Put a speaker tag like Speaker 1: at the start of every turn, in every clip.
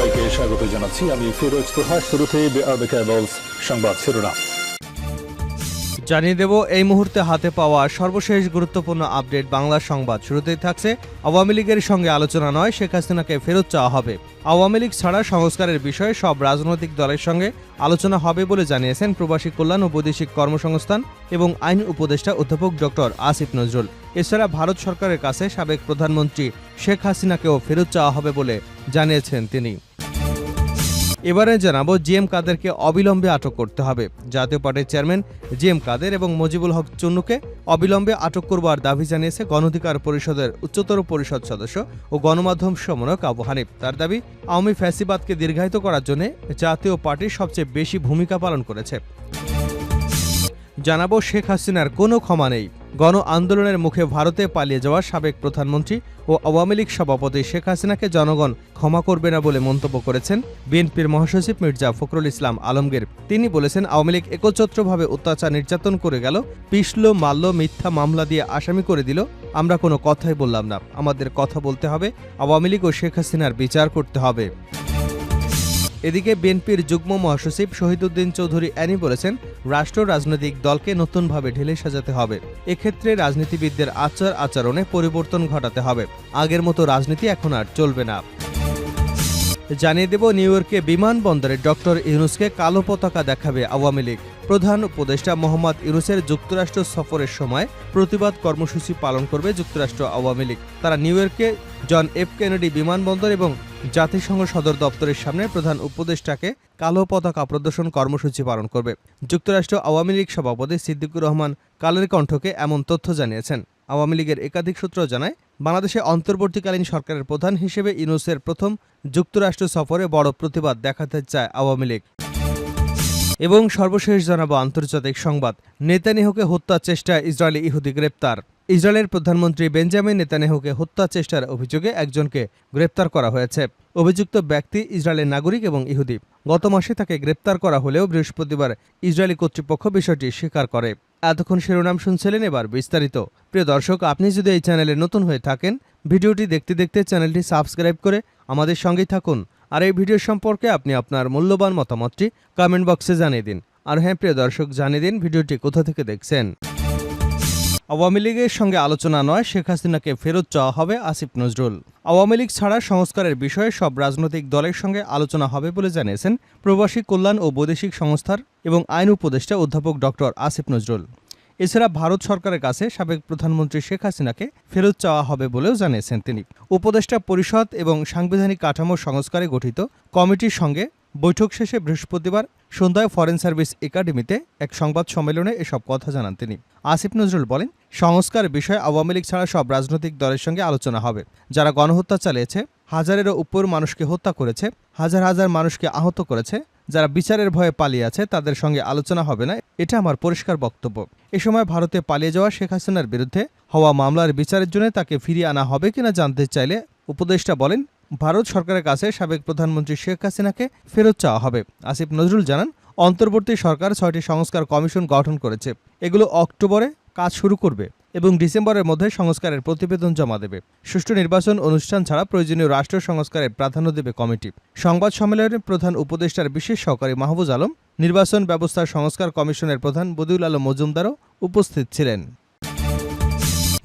Speaker 1: সবাইকে স্বাগত জানাচ্ছি। আমি ফিরোজ তোহা। শুরুতেই সংবাদ শিরোনাম
Speaker 2: জানিয়ে দেব এই মুহূর্তে হাতে পাওয়া সর্বশেষ গুরুত্বপূর্ণ আপডেট বাংলা সংবাদ। শুরুতেই থাকছে আওয়ামী লীগের সঙ্গে আলোচনা নয়, শেখ হাসিনাকে ফেরত চাওয়া হবে। আওয়ামী লীগ ছাড়া সংস্কারের বিষয়ে সব রাজনৈতিক দলের সঙ্গে আলোচনা হবে বলে জানিয়েছেন প্রবাসী কল্যাণ ও বৈদেশিক কর্মসংস্থান এবং আইন উপদেষ্টা অধ্যাপক ডক্টর আসিফ নজরুল। এছাড়া ভারত সরকারের কাছে সাবেক প্রধানমন্ত্রী শেখ হাসিনাকেও ফেরত চাওয়া হবে বলে জানিয়েছেন তিনি। এবারে জানাবো জিএম কাদেরকে অবিলম্বে আটক করতে হবে। জাতীয় পার্টির চেয়ারম্যান জিএম কাদের এবং মুজিবুল হক চুন্নুকে অবিলম্বে আটক করবার দাবি জানিয়েছে গণ অধিকার পরিষদের উচ্চতর পরিষদ সদস্য ও গণমাধ্যম সমন্বয়ক আবু হানিফ। তার দাবি, আওয়ামী ফ্যাসিবাদকে দীর্ঘায়িত করার জন্য জাতীয় পার্টি সবচেয়ে বেশি ভূমিকা পালন করেছে। জানাবো শেখ হাসিনার কোনো ক্ষমা নেই। গণ আন্দোলনের মুখে ভারতে পালিয়ে যাওয়া সাবেক প্রধানমন্ত্রী ও আওয়ামী লীগ সভাপতি শেখ হাসিনাকে জনগণ ক্ষমা করবে না বলে মন্তব্য করেছেন বিএনপির মহাসচিব মির্জা ফখরুল ইসলাম আলমগীর। তিনি বলেছেন, আওয়ামী লীগ একচ্ছত্রভাবে অত্যাচার নির্যাতন করে গেল, পিষল, মারল, মিথ্যা মামলা দিয়ে আসামি করে দিল। আমরা কোনো কথাই বললাম না। আমাদের কথা বলতে হবে, আওয়ামী লীগ ও শেখ হাসিনার বিচার করতে হবে। এদিকে বিএনপির যুগ্ম মহাসচিব শহীদউদ্দিন চৌধুরী অ্যানি বলেছেন, রাষ্ট্র রাজনৈতিক দলকে নতুনভাবে ঢেলে সাজাতে হবে। এক্ষেত্রে রাজনীতিবিদদের আচার আচরণে পরিবর্তন ঘটাতে হবে। আগের মতো রাজনীতি এখন আর চলবে না। জানিয়ে দেব, নিউ ইয়র্কে বিমানবন্দরে ডক্টর ইউনূসকে কালো পতাকা দেখাবে আওয়ামী লীগ। প্রধান উপদেষ্টা মোহাম্মদ ইউনূসের যুক্তরাষ্ট্র সফরের সময় প্রতিবাদ কর্মসূচি পালন করবে যুক্তরাষ্ট্র আওয়ামী লীগ। তারা নিউ ইয়র্কে জন এফ কেনেডি বিমানবন্দর এবং জাতিসংঘ সদর দপ্তরের সামনে প্রধান উপদেষ্টাকে কালো পতাকা প্রদর্শন কর্মসূচি পালন করবে। যুক্তরাষ্ট্র আওয়ামী লীগ সভাপতি সিদ্দিকুর রহমান কালের কণ্ঠকে এমন তথ্য জানিয়েছেন। আওয়ামী লীগের একাধিক সূত্র জানায়, বাংলাদেশে অন্তর্বর্তীকালীন সরকারের প্রধান হিসেবে ইউনূসের প্রথম যুক্তরাষ্ট্র সফরে বড় প্রতিবাদ দেখাতে চায় আওয়ামী লীগ। এবং সর্বশেষ জানাবো আন্তর্জাতিক সংবাদ। নেতানিয়াহুকে হত্যা চেষ্টায় ইসরায়েলি ইহুদি গ্রেপ্তার। ইসরায়েলের প্রধানমন্ত্রী বেঞ্জামিন নেতানিয়াহুকে হত্যা চেষ্টার অভিযোগে একজনকে গ্রেপ্তার করা হয়েছে। অভিযুক্ত ব্যক্তি ইসরায়েলের নাগরিক এবং ইহুদি। গত মাসে তাকে গ্রেপ্তার করা হলেও বৃহস্পতিবার ইসরায়েলি কর্তৃপক্ষ বিষয়টি স্বীকার করে। এতক্ষণ শিরোনাম শুনছিলেন, এবার বিস্তারিত। প্রিয় দর্শক, আপনি যদি এই চ্যানেলে নতুন হয়ে থাকেন, ভিডিওটি দেখতে দেখতে চ্যানেলটি সাবস্ক্রাইব করে আমাদের সঙ্গেই থাকুন। আর এই ভিডিও সম্পর্কে আপনি আপনার মূল্যবান মতামতটি কমেন্ট বক্সে জানিয়ে দিন। আর হ্যাঁ প্রিয় দর্শক, জানিয়ে দিন ভিডিওটি কোথা থেকে দেখছেন। আওয়ামী লীগের সঙ্গে আলোচনা নয়, শেখ হাসিনাকে ফেরত চাওয়া হবে আসিফ নজরুল। আওয়ামী লীগ ছাড়া সংস্কারের বিষয়ে সব রাজনৈতিক দলের সঙ্গে আলোচনা হবে বলে জানিয়েছেন প্রবাসী কল্যাণ ও বৈদেশিক সংস্থার এবং আইন উপদেষ্টা অধ্যাপক ডক্টর আসিফ নজরুল। এছাড়া ভারত সরকারের কাছে সাবেক প্রধানমন্ত্রী শেখ হাসিনাকে ফেরত চাওয়া হবে বলেও জানিয়েছেন তিনি। উপদেষ্টা পরিষদ এবং সাংবিধানিক কাঠামো সংস্কারে গঠিত কমিটির সঙ্গে বৈঠক শেষে বৃহস্পতিবার সন্ধ্যায় ফরেন সার্ভিস একাডেমিতে এক সংবাদ সম্মেলনে এসব কথা জানান তিনি। আসিফ নজরুল বলেন, সংস্কার বিষয়ে আওয়ামী লীগ ছাড়া সব রাজনৈতিক দলের সঙ্গে আলোচনা হবে। যারা গণহত্যা চালিয়েছে, হাজারেরও উপর মানুষকে হত্যা করেছে, হাজার হাজার মানুষকে আহত করেছে, যারা বিচারের ভয়ে পালিয়ে আছে, তাদের সঙ্গে আলোচনা হবে না, এটা আমার পরিষ্কার বক্তব্য। এ সময় ভারতে পালিয়ে যাওয়া শেখ হাসিনার বিরুদ্ধে হওয়া মামলার বিচারের জন্য তাকে ফিরিয়ে আনা হবে কিনা জানতে চাইলে উপদেষ্টা বলেন, ভারত সরকারের কাছে সাবেক প্রধানমন্ত্রী শেখ হাসিনাকে ফেরত চাওয়া হবে। আসিফ নজরুল জানান, অন্তর্বর্তী সরকার 6টি সংস্কার কমিশন গঠন করেছে। এগুলো অক্টোবরে কাজ শুরু করবে এবং ডিসেম্বরের মধ্যে সংস্কারের প্রতিবেদন জমা দেবে। সুষ্ঠু নির্বাচন অনুষ্ঠান ছাড়া প্রয়োজনীয় রাষ্ট্র সংস্কারের প্রাধান্য দেবে কমিটি। সংবাদ সম্মেলনে প্রধান উপদেষ্টার বিশেষ সহকারী মাহফুজ আলম, নির্বাচন ব্যবস্থার সংস্কার কমিশনের প্রধান বদিউল আলম মজুমদারও উপস্থিত ছিলেন।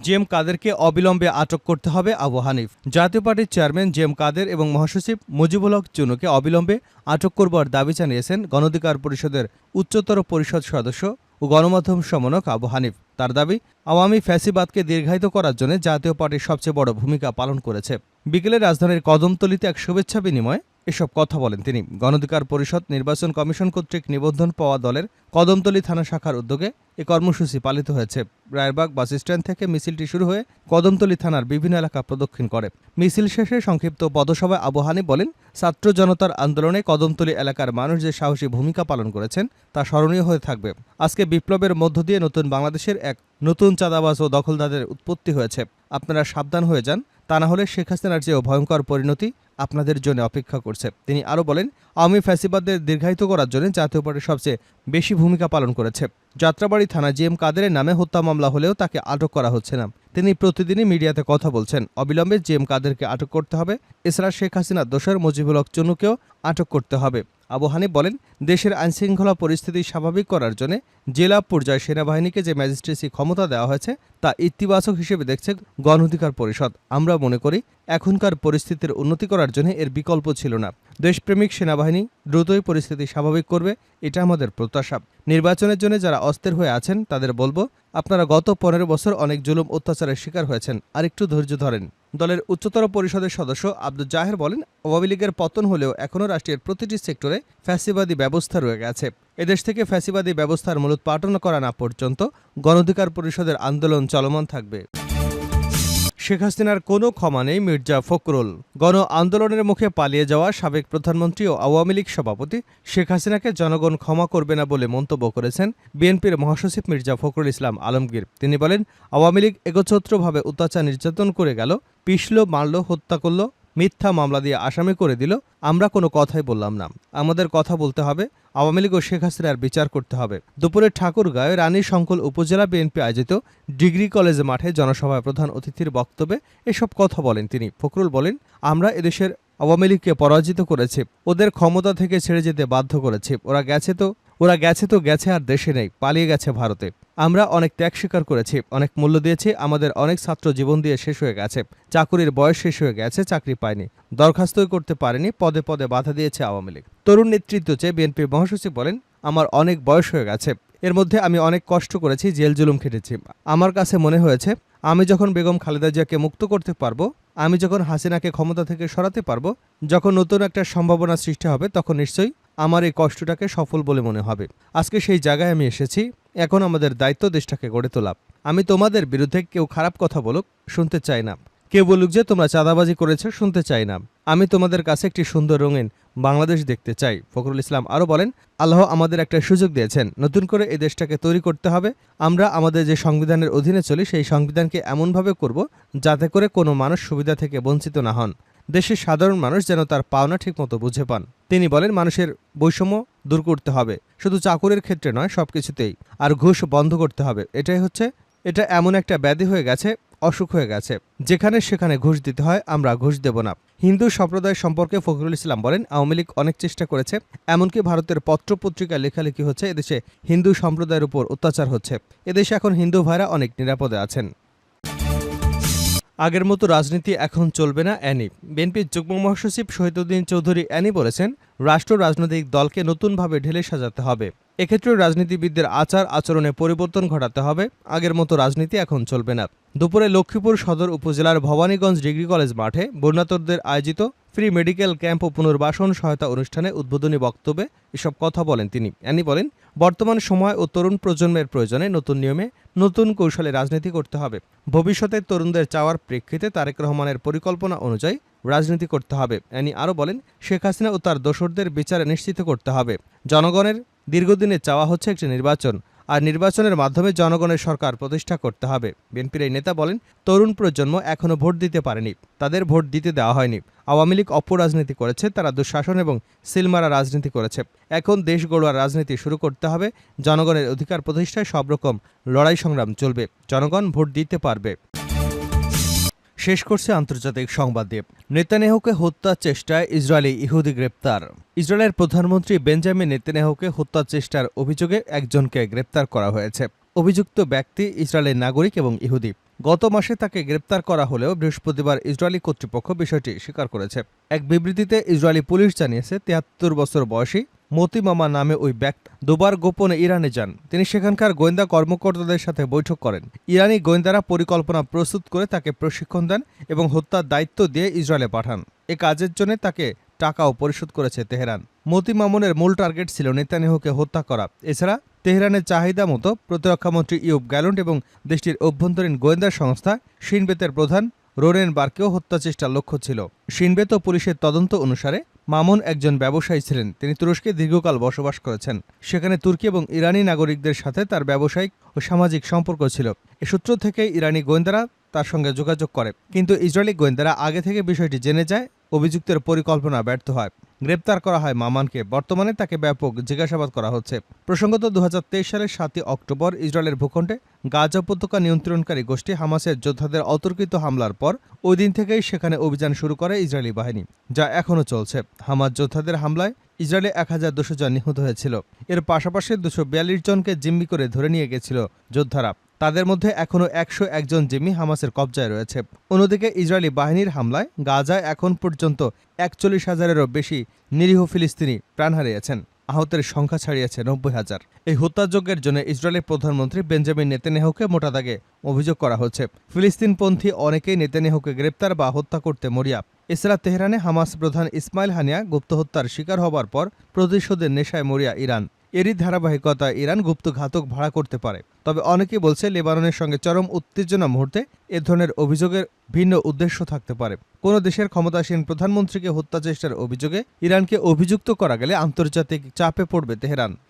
Speaker 2: জিএম কাদেরকে অবিলম্বে আটক করতে হবে আবু হানিফ। জাতীয় পার্টির চেয়ারম্যান জিএম কাদের এবং মহাসচিব মুজিবুল হক চুন্নুকে অবিলম্বে আটক করবার দাবি জানিয়েছেন গণ অধিকার পরিষদের উচ্চতর পরিষদ সদস্য ও গণমাধ্যম সমন্বয়ক আবু হানিফ। তার দাবি, আওয়ামী ফ্যাসিবাদকে দীর্ঘায়িত করার জন্য জাতীয় পার্টির সবচেয়ে বড় ভূমিকা পালন করেছে। বিকেলে রাজধানীর কদমতলীতে এক শুভেচ্ছা বিনিময়ে এসব কথা বলেন তিনি। গণ অধিকার পরিষদ নির্বাচন কমিশন কর্তৃক নিবন্ধন পাওয়া দলের কদমতলী থানা শাখার উদ্যোগে এ কর্মসূচি পালিত হয়েছে। রায়েরবাগ বাসস্ট্যান্ড থেকে মিছিলটি শুরু হয়ে কদমতলী থানার বিভিন্ন এলাকা প্রদক্ষিণ করে। মিছিল শেষে সংক্ষিপ্ত পদসভায় আবু হানিফ বলেন, ছাত্র জনতার আন্দোলনে কদমতলী এলাকার মানুষ যে সাহসী ভূমিকা পালন করেছেন তা স্মরণীয় হয়ে থাকবে। আজকে বিপ্লবের মধ্য দিয়ে নতুন বাংলাদেশের এক নতুন চাঁদাবাজ ও দখলদারদের উৎপত্তি হয়েছে। আপনারা সাবধান হয়ে যান, তা না হলে শেখ হাসিনার চেয়েও ভয়ঙ্কর পরিণতি আপনাদের জন্য অপেক্ষা করছে। তিনি আরও বলেন, আওয়ামী ফ্যাসিবাদদের দীর্ঘায়িত করার জন্য জাতীয় পার্টি সবচেয়ে বেশি ভূমিকা পালন করেছে। যাত্রাবাড়ী থানা জিএম কাদেরের নামে হত্যা মামলা হলেও তাকে আটক করা হচ্ছে না। তিনি প্রতিদিনই মিডিয়াতে কথা বলছেন। অবিলম্বে জি এম কাদেরকে আটক করতে হবে। এছাড়া শেখ হাসিনার দোসর মুজিবুল হক চুন্নুকেও আটক করতে হবে। আবু হানিফ বলেন, দেশের আইনশৃঙ্খলা পরিস্থিতি স্বাভাবিক করার জন্য জেলা পর্যায়ে সেনাবাহিনীকে যে ম্যাজিস্ট্রেসি ক্ষমতা দেওয়া হয়েছে তা ইতিবাচক হিসেবে দেখছে গণ অধিকার পরিষদ। আমরা মনে করি এখনকার পরিস্থিতির উন্নতি করার জন্য এর বিকল্প ছিল না। দেশপ্রেমিক সেনাবাহিনী দ্রুতই পরিস্থিতি স্বাভাবিক করবে, এটা আমাদের প্রত্যাশা। নির্বাচনের জন্য যারা অস্থির হয়ে আছেন তাদের বলবো, আপনারা গত 15 বছর অনেক জুলুম অত্যাচারের শিকার হয়েছেন, আরেকটু ধৈর্য ধরেন। দলের উচ্চতর পরিষদের সদস্য আব্দুল জাহের বলেন, আওয়ামী লীগের পতন হলেও এখনও রাষ্ট্রের প্রতিটি সেক্টরে ফ্যাসিবাদী ব্যবস্থা রয়ে গেছে। এদেশ থেকে ফ্যাসিবাদী ব্যবস্থার মূলোৎপাটন করা না পর্যন্ত গণ অধিকার পরিষদের আন্দোলন চলমান থাকবে। শেখ হাসিনার কোনো ক্ষমা নেই মির্জা ফখরুল। গণ আন্দোলনের মুখে পালিয়ে যাওয়া সাবেক প্রধানমন্ত্রী ও আওয়ামী লীগ সভাপতি শেখ হাসিনাকে জনগণ ক্ষমা করবে না বলে মন্তব্য করেছেন বিএনপির মহাসচিব মির্জা ফখরুল ইসলাম আলমগীর। তিনি বলেন, আওয়ামী লীগ একচ্ছত্রভাবে অত্যাচার নির্যাতন করে গেল, পিষল, মারল, হত্যা করল, মিথ্যা মামলা দিয়ে আসামি করে দিল। আমরা কোনো কথাই বললাম না। আমাদের কথা বলতে হবে, আওয়ামী লীগ ও শেখ হাসিনার বিচার করতে হবে। দুপুরে ঠাকুরগাঁয়ে রানী শঙ্কল উপজেলা বিএনপি আয়োজিত ডিগ্রি কলেজ মাঠে জনসভায় প্রধান অতিথির বক্তব্যে এসব কথা বলেন তিনি। ফখরুল বলেন, আমরা এদেশের আওয়ামী লীগকে পরাজিত করেছি, ওদের ক্ষমতা থেকে ছেড়ে যেতে বাধ্য করেছি। ওরা গেছে তো গেছে, আর দেশে নেই, পালিয়ে গেছে ভারতে। আমরা অনেক ত্যাগ স্বীকার করেছি, অনেক মূল্য দিয়েছি। আমাদের অনেক ছাত্র জীবন দিয়ে শেষ হয়ে গেছে, চাকুরির বয়স শেষ হয়ে গেছে, চাকরি পায়নি, দরখাস্তই করতে পারেনি, পদে পদে বাধা দিয়েছে আওয়ামী লীগ। তরুণ নেতৃত্ব চেয়ে বিএনপির মহাসচিব বলেন, আমার অনেক বয়স হয়ে গেছে, এর মধ্যে আমি অনেক কষ্ট করেছি, জেল জুলুম খেটেছি। আমার কাছে মনে হয়েছে আমি যখন বেগম খালেদা জিয়াকে মুক্ত করতে পারবো, আমি যখন হাসিনাকে ক্ষমতা থেকে সরাতে পারবো, যখন নতুন একটা সম্ভাবনা সৃষ্টি হবে, তখন নিশ্চয়ই আমার এই কষ্টটাকে সফল বলে মনে হবে। আজকে সেই জায়গায় আমি এসেছি। এখন আমাদের দায়িত্ব দেশটাকে গড়ে তোলা। আমি তোমাদের বিরুদ্ধে কেউ খারাপ কথা বলুক, শুনতে চাই না। কেউ বলুক যে তোমরা চাঁদাবাজি করেছো, শুনতে চাই না। আমি তোমাদের কাছে একটি সুন্দর রঙিন বাংলাদেশ দেখতে চাই। ফখরুল ইসলাম আরও বলেন, আল্লাহ আমাদের একটা সুযোগ দিয়েছেন, নতুন করে এই দেশটাকে তৈরি করতে হবে। আমরা আমাদের যে সংবিধানের অধীনে চলি, সেই সংবিধানকে এমনভাবে করব যাতে করে কোনো মানুষ সুবিধা থেকে বঞ্চিত না হন। দেশের সাধারণ মানুষ যেন তার পাওনা ঠিকমতো বুঝে পান। তিনি বলেন, মানুষের বৈষম্য দূর করতে হবে, শুধু চাকুরির ক্ষেত্রে নয়, সবকিছুতেই। আর ঘুষ বন্ধ করতে হবে। এটা এমন একটা ব্যাধি হয়ে গেছে, অসুখ হয়ে গেছে, যেখানে সেখানে ঘুষ দিতে হয়। আমরা ঘুষ দেব না। হিন্দু সম্প্রদায় সম্পর্কে ফখরুল ইসলাম বলেন, আওয়ামী লীগ অনেক চেষ্টা করেছে, এমনকি ভারতের পত্রপত্রিকায় লেখালেখি হচ্ছে এদেশে হিন্দু সম্প্রদায়ের উপর অত্যাচার হচ্ছে। এদেশে এখন হিন্দু ভাইরা অনেক নিরাপদে আছেন। আগের মতো রাজনীতি এখন চলবে না, অ্যানি। বিএনপির যুগ্ম মহাসচিব শহীদউদ্দিন চৌধুরী অ্যানি বলেছেন, রাষ্ট্র রাজনৈতিক দলকে নতুনভাবে ঢেলে সাজাতে হবে। এক্ষেত্রে রাজনীতিবিদদের আচার আচরণে পরিবর্তন ঘটাতে হবে। আগের মতো রাজনীতি এখন চলবে না। দুপুরে লক্ষ্মীপুর সদর উপজেলার ভবানীগঞ্জ ডিগ্রি কলেজ মাঠে বন্যার্তদের আয়োজিত ফ্রি মেডিকেল ক্যাম্প ও পুনর্বাসন সহায়তা অনুষ্ঠানে উদ্বোধনী বক্তব্যে এসব কথা বলেন তিনি। অ্যানি বলেন, বর্তমান সময় ও তরুণ প্রজন্মের প্রয়োজনে নতুন নিয়মে, নতুন কৌশলে রাজনীতি করতে হবে। ভবিষ্যতে তরুণদের চাওয়ার প্রেক্ষিতে তারেক রহমানের পরিকল্পনা অনুযায়ী রাজনীতি করতে হবে। অ্যানি আরও বলেন, শেখ হাসিনা ও তার দোসরদের বিচারে নিশ্চিত করতে হবে। জনগণের দীর্ঘদিনে চাওয়া হচ্ছে একটি নির্বাচন, আর নির্বাচনের মাধ্যমে জনগণের সরকার প্রতিষ্ঠা করতে হবে। বিএনপির এই নেতা বলেন, তরুণ প্রজন্ম এখনও ভোট দিতে পারেনি, তাদের ভোট দিতে দেওয়া হয়নি। আওয়ামী লীগ অপরাজনীতি করেছে, তারা দুঃশাসন এবং সিলমারা রাজনীতি করেছে। এখন দেশ গড়ুয়ার রাজনীতি শুরু করতে হবে। জনগণের অধিকার প্রতিষ্ঠায় সব রকম লড়াই সংগ্রাম চলবে, জনগণ ভোট দিতে পারবে। শেষ করছে আন্তর্জাতিক সংবাদ দিয়ে। নেতানিয়াহুকে হত্যার চেষ্টায় ইসরায়েলি ইহুদি গ্রেপ্তার। ইসরায়েলের প্রধানমন্ত্রী বেঞ্জামিন নেতানিয়াহুকে হত্যার চেষ্টার অভিযোগে একজনকে গ্রেপ্তার করা হয়েছে। অভিযুক্ত ব্যক্তি ইসরায়েলের নাগরিক এবং ইহুদি। গত মাসে তাকে গ্রেপ্তার করা হলেও বৃহস্পতিবার ইসরায়েলি কর্তৃপক্ষ বিষয়টি স্বীকার করেছে। এক বিবৃতিতে ইসরায়েলি পুলিশ জানিয়েছে, ৭৩ বছর বয়সী মতি মামা নামে ওই ব্যক্তি দুবার গোপনে ইরানে যান। তিনি সেখানকার গোয়েন্দা কর্মকর্তাদের সাথে বৈঠক করেন। ইরানি গোয়েন্দারা পরিকল্পনা প্রস্তুত করে তাকে প্রশিক্ষণ দেন এবং হত্যার দায়িত্ব দিয়ে ইসরায়েলে পাঠান। এ কাজের জন্য তাকে টাকাও পরিশোধ করেছে তেহরান। মতি মামুনের মূল টার্গেট ছিল নেতানিয়াহুকে হত্যা করা। এছাড়া তেহরানের চাহিদা মতো প্রতিরক্ষামন্ত্রী ইউব গ্যালন্ট এবং দেশটির অভ্যন্তরীণ গোয়েন্দা সংস্থা শিন বেতের প্রধান রোনেন বার্কেও হত্যা চেষ্টার লক্ষ্য ছিল। শিন বেত ও পুলিশের তদন্ত অনুসারে মামুন একজন ব্যবসায়ী ছিলেন। তিনি তুরস্কে দীর্ঘকাল বসবাস করেছেন। সেখানে তুর্কি এবং ইরানি নাগরিকদের সাথে তার ব্যবসায়িক ও সামাজিক সম্পর্ক ছিল। এ সূত্র থেকে ইরানি গোয়েন্দারা তার সঙ্গে যোগাযোগ করে, কিন্তু ইসরায়েলি গোয়েন্দারা আগে থেকে বিষয়টি জেনে যায়। অভিযুক্তের পরিকল্পনা ব্যর্থ হয়। গ্রেপ্তার করা হয় মামানকে। বর্তমানে তাকে ব্যাপক জিজ্ঞাসাবাদ করা হচ্ছে। প্রসঙ্গত ২০২৩ সালের ৭ অক্টোবর ইসরায়েলের ভূখণ্ডে গাজা উপত্যকা নিয়ন্ত্রণকারী গোষ্ঠী হামাসের যোদ্ধাদের অতর্কিত হামলার পর ওই দিন থেকেই সেখানে অভিযান শুরু করে ইসরায়েলি বাহিনী, যা এখনও চলছে। হামাস যোদ্ধাদের হামলায় ইসরায়েলে 1200 জন নিহত হয়েছিল। এর পাশাপাশি 242 জনকে জিম্মি করে ধরে নিয়ে গেছিল যোদ্ধারা। তাদের মধ্যে এখনও 101 জন জিম্মি হামাসের কবজায় রয়েছে। অন্যদিকে ইসরায়েলি বাহিনীর হামলায় গাজায় এখন পর্যন্ত 41,000-এরও বেশি নিরীহ ফিলিস্তিনি প্রাণ হারিয়েছেন। আহতের সংখ্যা ছাড়িয়েছে 90,000। এই হত্যাযজ্ঞের জন্য ইসরায়েলের প্রধানমন্ত্রী বেঞ্জামিন নেতানিয়াহুকে মোটা দাগে অভিযোগ করা হচ্ছে। ফিলিস্তিনপন্থী অনেকেই নেতানিয়াহুকে গ্রেপ্তার বা হত্যা করতে মরিয়া। এছাড়া তেহরানে হামাস প্রধান ইসমাইল হানিয়া গুপ্ত হত্যার শিকার হবার পর প্রতিশোধের নেশায় মরিয়া ইরান। এরই ধারাবাহিকতায় ইরান গুপ্ত ঘাতক ভাড়া করতে পারে। তবে অনেকেই বলছে লেবাননের সঙ্গে চরম উত্তেজনা মুহূর্তে এ ধরনের অভিযোগের ভিন্ন উদ্দেশ্য থাকতে পারে। কোনো দেশের ক্ষমতাসীন প্রধানমন্ত্রীকে হত্যা চেষ্টার অভিযোগে ইরানকে অভিযুক্ত করা গেলে আন্তর্জাতিক চাপে পড়বে তেহরান।